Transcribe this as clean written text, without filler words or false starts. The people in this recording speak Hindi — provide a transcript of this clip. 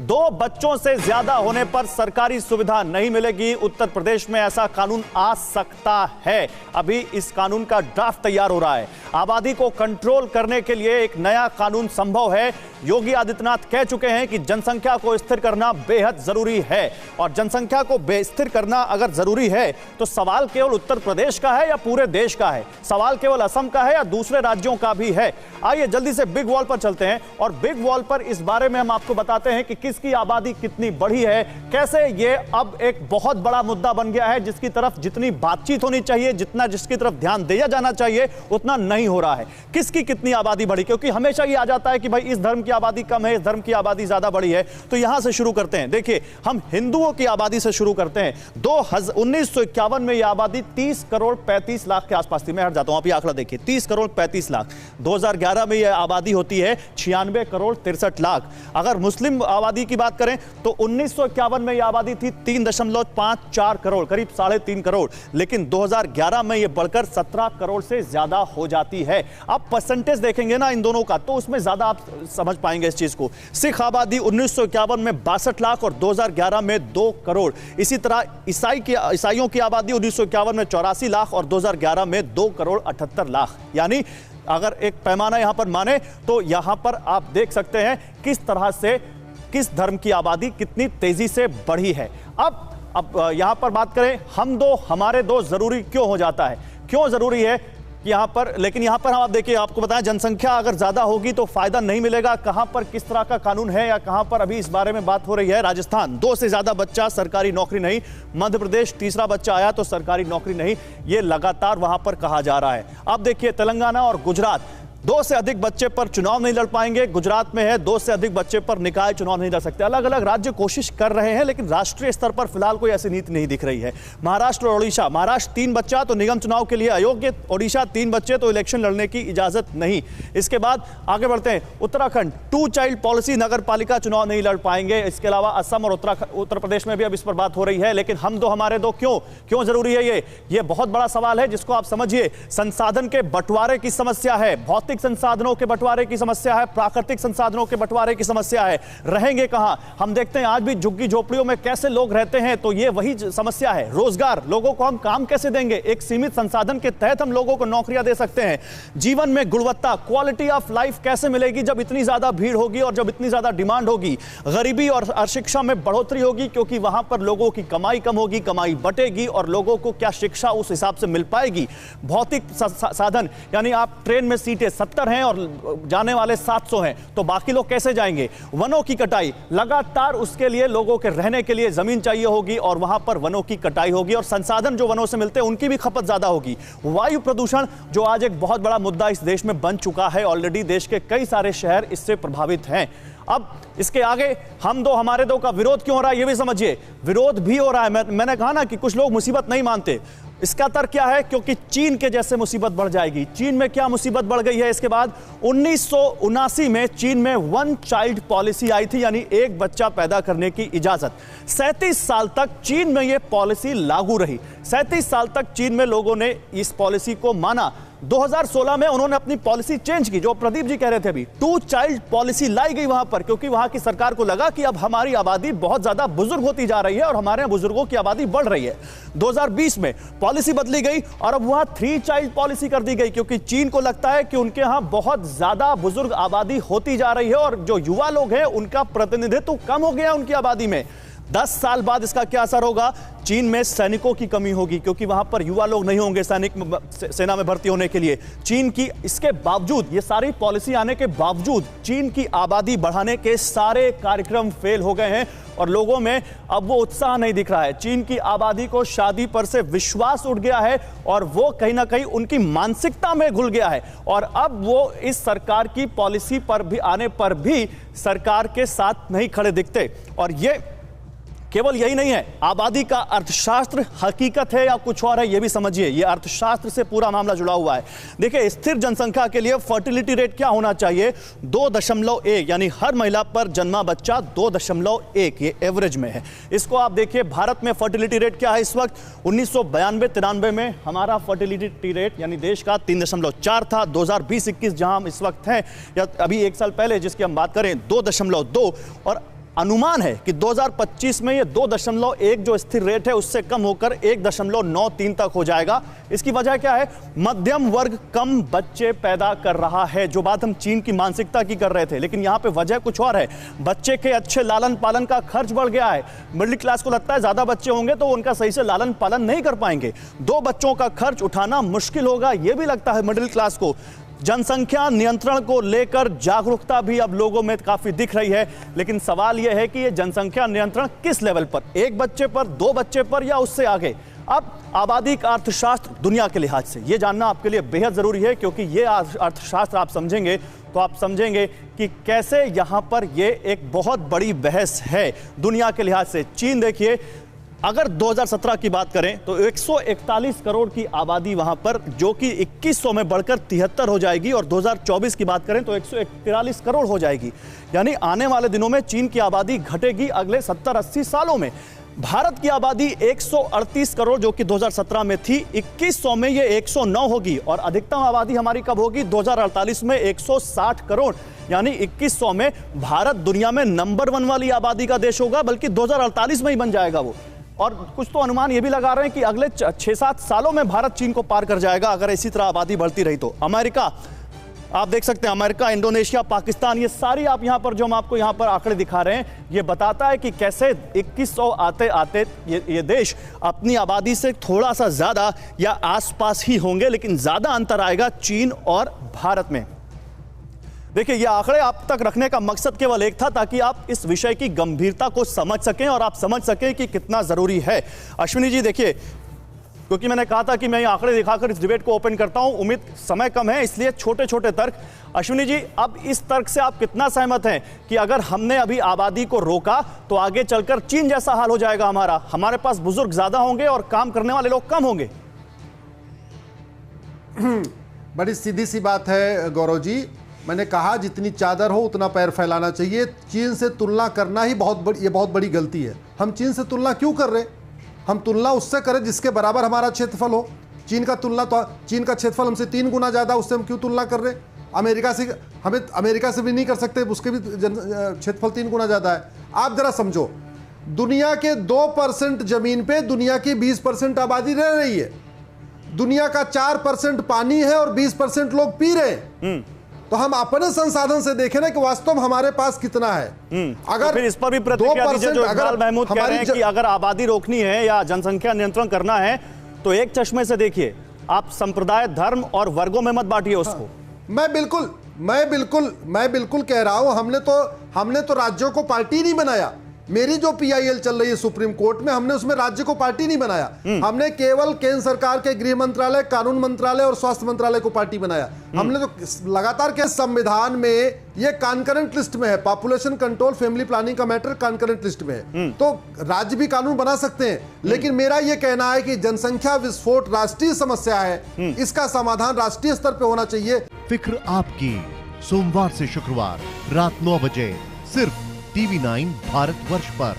2 बच्चों से ज्यादा होने पर सरकारी सुविधा नहीं मिलेगी। उत्तर प्रदेश में ऐसा कानून आ सकता है। अभी इस कानून का ड्राफ्ट तैयार हो रहा है। आबादी को कंट्रोल करने के लिए एक नया कानून संभव है। योगी आदित्यनाथ कह चुके हैं कि जनसंख्या को स्थिर करना बेहद जरूरी है, और जनसंख्या को स्थिर करना अगर जरूरी है तो सवाल केवल उत्तर प्रदेश का है या पूरे देश का है? सवाल केवल असम का है या दूसरे राज्यों का भी है? आइए जल्दी से बिग वॉल पर चलते हैं और बिग वॉल पर इस बारे में हम आपको बताते हैं कि किसकी आबादी कितनी बढ़ी है, कैसे ये अब एक बहुत बड़ा मुद्दा बन गया है जिसकी तरफ जितनी बातचीत होनी चाहिए, जिसकी तरफ ध्यान दिया जाना चाहिए, उतना नहीं हो रहा है। किसकी कितनी आबादी बढ़ी, क्योंकि हमेशा ये आ जाता है कि भाई इस धर्म की आबादी कम है, इस धर्म की आबादी ज्यादा बढ़ी है। तो यहां से शुरू करते हैं। देखिए, हम हिंदुओं की आबादी से शुरू करते हैं। 1951 में यह आबादी 30 करोड़ 35 लाख के आसपास थी। मैं हट जाता हूं, आप ये आंकड़ा देखिए, 30 करोड़ 35 लाख। 2011 में यह आबादी होती है 96 करोड़ 63 लाख। अगर मुस्लिम आबादी की बात करें तो 1951 में यह आबादी थी 3.54 करोड़, करीब 3.5 करोड़। लेकिन 2011 में यह बढ़कर 17 करोड़ से ज्यादा हो जाती है। आप परसेंटेज देखेंगे ना इन दोनों का, तो उसमें ज्यादा आप समझ पाएंगे इस चीज को। सिख आबादी 1951 में 62 लाख और 2011 में 2 करोड़। इसी तरह ईसाइयों की आबादी 1951 में 84 लाख और 2011 में 2 करोड़ 78 लाख। यानी अगर एक पैमाना यहां पर माने तो यहां पर आप देख सकते हैं किस तरह से किस धर्म की आबादी कितनी तेजी से बढ़ी है। अब यहां पर बात करें, हम दो हमारे दो जरूरी क्यों हो जाता है, क्यों जरूरी है यहां पर? लेकिन यहां पर हम आप देखिए, आपको बताएं, जनसंख्या अगर ज्यादा होगी तो फायदा नहीं मिलेगा। कहां पर किस तरह का कानून है या कहां पर अभी इस बारे में बात हो रही है? राजस्थान, 2 से ज्यादा बच्चा सरकारी नौकरी नहीं। मध्य प्रदेश, तीसरा बच्चा आया तो सरकारी नौकरी नहीं। यह लगातार वहां पर कहा जा रहा है। अब देखिए, तेलंगाना और गुजरात, 2 से अधिक बच्चे पर चुनाव नहीं लड़ पाएंगे। गुजरात में है 2 से अधिक बच्चे पर निकाय चुनाव नहीं लड़ सकते। अलग अलग राज्य कोशिश कर रहे हैं, लेकिन राष्ट्रीय स्तर पर फिलहाल कोई ऐसी नीति नहीं दिख रही है। महाराष्ट्र और ओडिशा, महाराष्ट्र 3 बच्चा तो निगम चुनाव के लिए अयोग्य, ओडिशा 3 बच्चे तो इलेक्शन लड़ने की इजाजत नहीं। इसके बाद आगे बढ़ते हैं, उत्तराखंड 2 चाइल्ड पॉलिसी, नगर पालिका चुनाव नहीं लड़ पाएंगे। इसके अलावा असम और उत्तर प्रदेश में भी अब इस पर बात हो रही है। लेकिन हम दो हमारे दो क्यों जरूरी है? ये बहुत बड़ा सवाल है जिसको आप समझिए। संसाधन के बंटवारे की समस्या है, भौतिक संसाधनों के बंटवारे की समस्या है, प्राकृतिक संसाधनों के बंटवारे की समस्या है। रहेंगे कहां? हम देखते हैं आज भी झुग्गी झोपड़ियों में कैसे लोग रहते हैं, तो ये वही समस्या है। रोजगार, लोगों को हम काम कैसे देंगे? एक सीमित संसाधन के तहत हम लोगों को नौकरियां दे सकते हैं। जीवन में गुणवत्ता, क्वालिटी ऑफ लाइफ कैसे मिलेगी जब इतनी ज्यादा भीड़ होगी और जब इतनी ज्यादा डिमांड होगी? गरीबी और अशिक्षा में बढ़ोतरी होगी, क्योंकि वहां पर लोगों की कमाई कम होगी, कमाई बटेगी और लोगों को क्या शिक्षा उस हिसाब से मिल पाएगी? भौतिक साधन, यानी आप ट्रेन में सीटें 70 हैं और जाने वाले 700 हैं, तो बाकी लोग कैसे जाएंगे? वनों की कटाई, लगातार उसके लिए लोगों के रहने के लिए जमीन चाहिए होगी और वहां पर वनों की कटाई होगी और संसाधन जो वनों से मिलते हैं उनकी भी खपत ज्यादा होगी। वायु प्रदूषण, जो आज एक बहुत बड़ा मुद्दा इस देश में बन चुका है, ऑलरेडी देश के कई सारे शहर इससे प्रभावित हैं। अब इसके आगे हम दो हमारे दो का विरोध क्यों हो रहा है ये भी समझिए। विरोध भी हो रहा है, मैंने कहा ना कि कुछ लोग मुसीबत नहीं मानते। इसका तर्क क्या है? क्योंकि चीन के जैसे मुसीबत बढ़ जाएगी। चीन में क्या मुसीबत बढ़ गई है इसके बाद? 1979 में चीन में 1 चाइल्ड पॉलिसी आई थी, यानी एक बच्चा पैदा करने की इजाजत। 37 साल तक चीन में यह पॉलिसी लागू रही। 37 साल तक चीन में लोगों ने इस पॉलिसी को माना। 2016 में उन्होंने अपनी पॉलिसी चेंज की, जो प्रदीप जी कह रहे थे अभी। 2 चाइल्ड पॉलिसी लाई गई वहां पर, क्योंकि वहां की सरकार को लगा कि अब हमारी आबादी बहुत ज्यादा बुजुर्ग होती जा रही है और हमारे बुजुर्गों की आबादी बढ़ रही है। 2020 में पॉलिसी बदली गई और अब वहां 3 चाइल्ड पॉलिसी कर दी गई, क्योंकि चीन को लगता है कि उनके यहां बहुत ज्यादा बुजुर्ग आबादी होती जा रही है और जो युवा लोग हैं उनका प्रतिनिधित्व कम हो गया उनकी आबादी में। 10 साल बाद इसका क्या असर होगा? चीन में सैनिकों की कमी होगी, क्योंकि वहां पर युवा लोग नहीं होंगे सैनिक सेना में भर्ती होने के लिए। चीन की, इसके बावजूद, ये सारी पॉलिसी आने के बावजूद, चीन की आबादी बढ़ाने के सारे कार्यक्रम फेल हो गए हैं और लोगों में अब वो उत्साह नहीं दिख रहा है। चीन की आबादी को शादी पर से विश्वास उठ गया है और वो कहीं ना कहीं उनकी मानसिकता में घुल गया है और अब वो इस सरकार की पॉलिसी पर भी आने पर भी सरकार के साथ नहीं खड़े दिखते। और ये केवल यही नहीं है, आबादी का अर्थशास्त्र हकीकत है या कुछ और है ये भी समझिए। ये अर्थशास्त्र से पूरा मामला जुड़ा हुआ है। देखिए, स्थिर जनसंख्या के लिए फर्टिलिटी रेट क्या होना चाहिए? 2.1, यानी हर महिला पर जन्मा बच्चा 2.1, ये एवरेज में है। इसको आप देखिए, भारत में फर्टिलिटी रेट क्या है इस वक्त? 1992-93 में हमारा फर्टिलिटी रेट यानी देश का 3.4 था। 2020-21 जहां हम इस वक्त हैं, या अभी 1 साल पहले जिसकी हम बात करें, 2.2। और अनुमान है कि 2025 में ये 2.1 जो स्थिर रेट है उससे कम होकर 1.93 तक हो जाएगा। इसकी वजह क्या है? मध्यम वर्ग कम बच्चे पैदा कर रहा है, जो बात हम चीन की मानसिकता की कर रहे थे, लेकिन यहां पे वजह कुछ और है। बच्चे के अच्छे लालन पालन का खर्च बढ़ गया है। मिडिल क्लास को लगता है ज्यादा बच्चे होंगे तो उनका सही से लालन पालन नहीं कर पाएंगे, 2 बच्चों का खर्च उठाना मुश्किल होगा, यह भी लगता है मिडिल क्लास को। जनसंख्या नियंत्रण को लेकर जागरूकता भी अब लोगों में काफी दिख रही है, लेकिन सवाल यह है कि यह जनसंख्या नियंत्रण किस लेवल पर, 1 बच्चे पर, 2 बच्चे पर या उससे आगे। अब आबादी का अर्थशास्त्र दुनिया के लिहाज से यह जानना आपके लिए बेहद जरूरी है, क्योंकि यह अर्थशास्त्र आप समझेंगे तो आप समझेंगे कि कैसे यहां पर यह एक बहुत बड़ी बहस है दुनिया के लिहाज से। चीन देखिए, अगर 2017 की बात करें तो 141 करोड़ की आबादी वहां पर, जो कि 2100 में बढ़कर 73 हो जाएगी, और 2024 की बात करें तो 143 करोड़ हो जाएगी। यानी आने वाले दिनों में चीन की आबादी घटेगी अगले 70-80 सालों में। भारत की आबादी 138 करोड़ जो कि 2017 में थी, 2100 में ये 109 होगी, और अधिकतम आबादी हमारी कब होगी? 2048 में 160 करोड़। यानी 2100 में भारत दुनिया में नंबर 1 वाली आबादी का देश होगा, बल्कि 2048 में ही बन जाएगा वो। और कुछ तो अनुमान ये भी लगा रहे हैं कि अगले 6-7 सालों में भारत चीन को पार कर जाएगा अगर इसी तरह आबादी बढ़ती रही तो। अमेरिका, आप देख सकते हैं, अमेरिका, इंडोनेशिया, पाकिस्तान, ये सारी आप यहां पर जो हम आपको यहां पर आंकड़े दिखा रहे हैं, ये बताता है कि कैसे 2100 आते आते ये देश अपनी आबादी से थोड़ा सा ज्यादा या आसपास ही होंगे, लेकिन ज्यादा अंतर आएगा चीन और भारत में। देखिए, ये आंकड़े आप तक रखने का मकसद केवल एक था, ताकि आप इस विषय की गंभीरता को समझ सकें और आप समझ सकें कि कितना जरूरी है। अश्विनी जी देखिए, क्योंकि मैंने कहा था कि मैं ये आंकड़े दिखाकर इस डिबेट को ओपन करता हूं, उम्मीद समय कम है इसलिए छोटे छोटे तर्क। अश्विनी जी, अब इस तर्क से आप कितना सहमत हैं कि अगर हमने अभी आबादी को रोका तो आगे चलकर चीन जैसा हाल हो जाएगा हमारे पास बुजुर्ग ज्यादा होंगे और काम करने वाले लोग कम होंगे? बड़ी सीधी सी बात है गौरव जी, मैंने कहा जितनी चादर हो उतना पैर फैलाना चाहिए। चीन से तुलना करना ही बहुत बड़ी गलती है। हम चीन से तुलना क्यों कर रहे? हम तुलना उससे करें जिसके बराबर हमारा क्षेत्रफल हो। चीन का क्षेत्रफल हमसे 3 गुना ज़्यादा, उससे हम क्यों तुलना कर रहे? अमेरिका से भी नहीं कर सकते, उसके भी क्षेत्रफल 3 गुना ज़्यादा है। आप जरा समझो, दुनिया के 2% जमीन पे दुनिया की 20% आबादी रह रही है। दुनिया का 4% पानी है और 20% लोग पी रहे हैं। तो हम अपने संसाधन से देखें ना कि वास्तव में हमारे पास कितना है। अगर तो फिर इस पर भी प्रतिक्रिया दीजिए, जो इकबाल महमूद कह रहे हैं कि अगर आबादी रोकनी है या जनसंख्या नियंत्रण करना है तो एक चश्मे से देखिए, आप संप्रदाय, धर्म और वर्गों में मत बांटिए उसको। मैं बिल्कुल कह रहा हूं, हमने तो राज्यों को पार्टी नहीं बनाया। मेरी जो PIL चल रही है सुप्रीम कोर्ट में, हमने उसमें राज्य को पार्टी नहीं बनाया। हमने केवल केंद्र सरकार के गृह मंत्रालय, कानून मंत्रालय और स्वास्थ्य मंत्रालय को पार्टी बनाया। हमने तो लगातार के संविधान में ये कॉन्करेंट लिस्ट में है, पॉपुलेशन कंट्रोल, फैमिली प्लानिंग का मैटर कॉन्करेंट लिस्ट में है। तो राज्य भी कानून बना सकते हैं, लेकिन मेरा ये कहना है कि जनसंख्या विस्फोट राष्ट्रीय समस्या है, इसका समाधान राष्ट्रीय स्तर पर होना चाहिए। फिक्र आपकी, सोमवार से शुक्रवार रात 9 बजे सिर्फ TV9 भारतवर्ष पर।